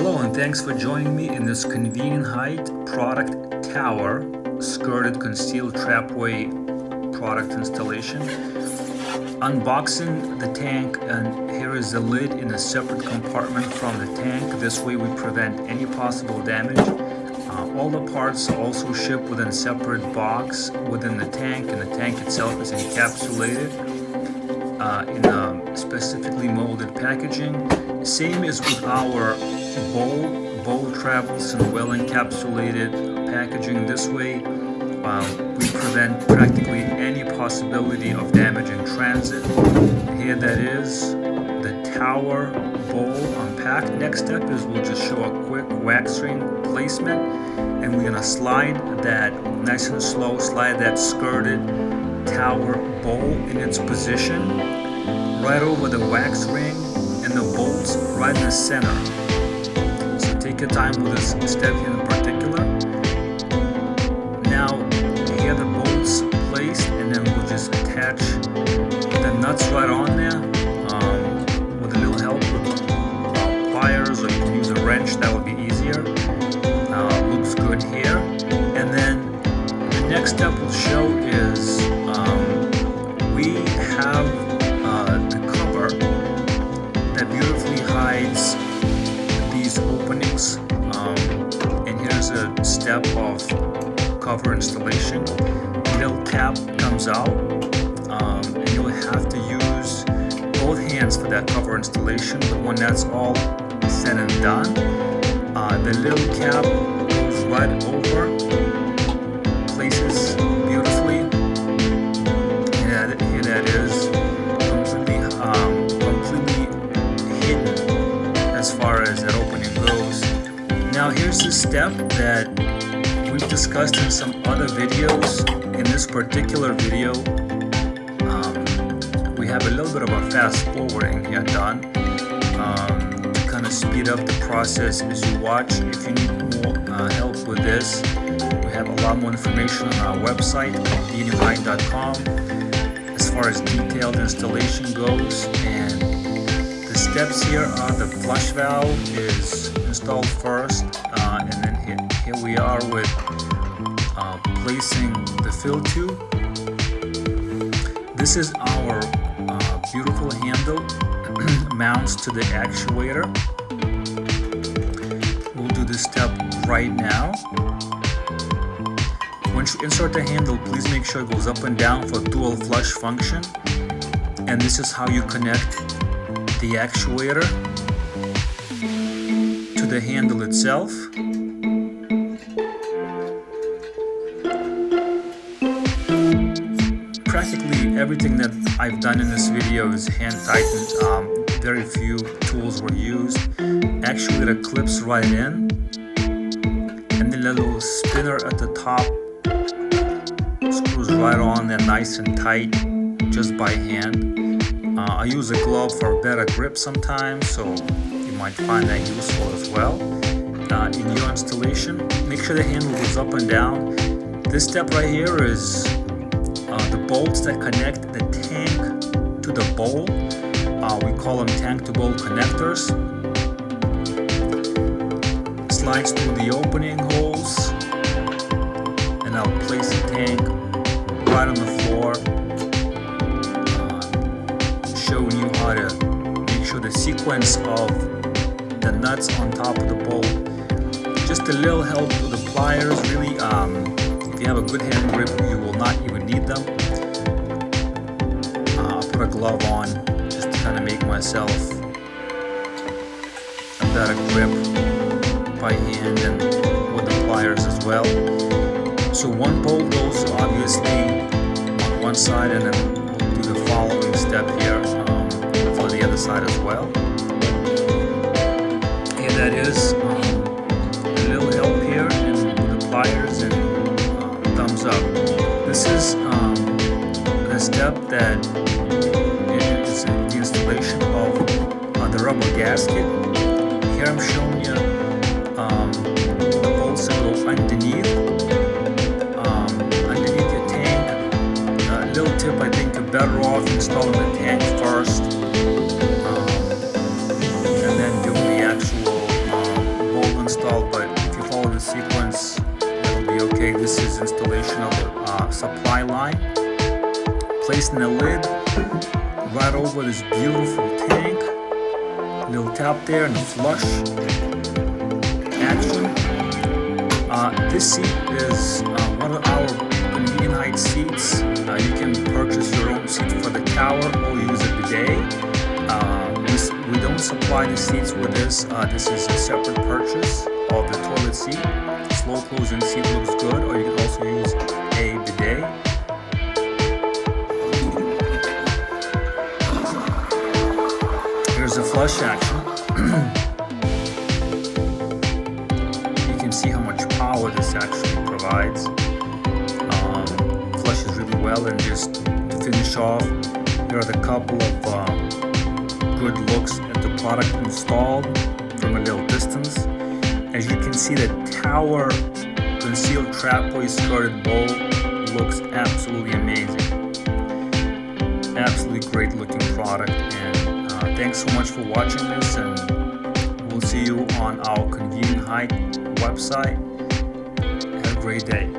Hello and thanks for joining me in this convenient height product tower skirted concealed trapway product installation. Unboxing the tank, and here is the lid in a separate compartment from the tank. This way we prevent any possible damage. All the parts are also shipped within a separate box within the tank, and the tank itself is encapsulated in specifically molded packaging. Same as with our bowl travels in well encapsulated packaging. This way we prevent practically any possibility of damage in transit. Here that is the tower bowl unpacked. Next step is we'll just show a quick wax ring placement, and we're gonna slide that nice and slow, slide that skirted tower bowl in its position right over the wax ring and the bolts right in the center. So take your time with this step here in particular. Now here the bolts placed, and then we'll just attach the nuts right on there with a little help with pliers, or you can use a wrench, that would be easier. Looks good here. And then the next step we'll show is we have the cover that beautifully hides these openings, and here's a step of cover installation. The little cap comes out, and you'll have to use both hands for that cover installation. But when that's all said and done, the little cap goes right over, places beautifully. Here that is completely hidden as far as that opening goes. Now here's the step that we've discussed in some other videos. In this particular video, we have a little bit of a fast forwarding here done to kind of speed up the process as you watch. If you need more help with this, we have a lot more information on our website, convenientheight.com, as far as detailed installation goes. And the steps here are: the flush valve is installed first, and then here we are with placing the fill tube. This is our beautiful handle mounts to the actuator. We'll do this step right now. Once you insert the handle, please make sure it goes up and down for dual flush function. And this is how you connect the actuator to the handle itself. Practically everything that I've done in this video is hand tightened. Very few tools were used. Actuator clips right in, and the little spinner at the top screws right on there, nice and tight, just by hand. I use a glove for better grip sometimes, so you might find that useful as well. In your installation, make sure the handle goes up and down. This step right here is the bolts that connect the tank to the bowl. We call them tank to bowl connectors. Slides through the opening holes, and I'll place the tank right on the floor, showing you how to make sure the sequence of the nuts on top of the bowl. Just a little help with the pliers. Really, if you have a good hand grip, you will not even need them. I'll put a glove on just to kind of make myself a better grip by hand and with the pliers as well. So one bolt goes obviously on one side, and then we'll do the following step here for the other side as well. Here that is a little help here, and with the pliers and thumbs up. This is the step that is the installation of the rubber gasket. Here I'm showing you the bolts that go underneath your tank. A little tip: I think you're better off installing the tank first, and then doing the actual conditional supply line. Placing the lid right over this beautiful tank. Little tap there and flush action. This seat is one of our convenient height seats. You can purchase your own seat for the tower or use a bidet. We don't supply the seats with this. This is a separate purchase of the toilet seat. Slow closing seat looks good, or you can also use a bidet. Here's a flush action. You can see how much power this actually provides. Flushes really well. And just to finish off, here are the couple of good looks at the product installed from a little distance. As you can see, the tower concealed Trapway skirted bowl looks absolutely amazing. Absolutely great looking product, and thanks so much for watching this, and we'll see you on our Convenient Height website. Have a great day.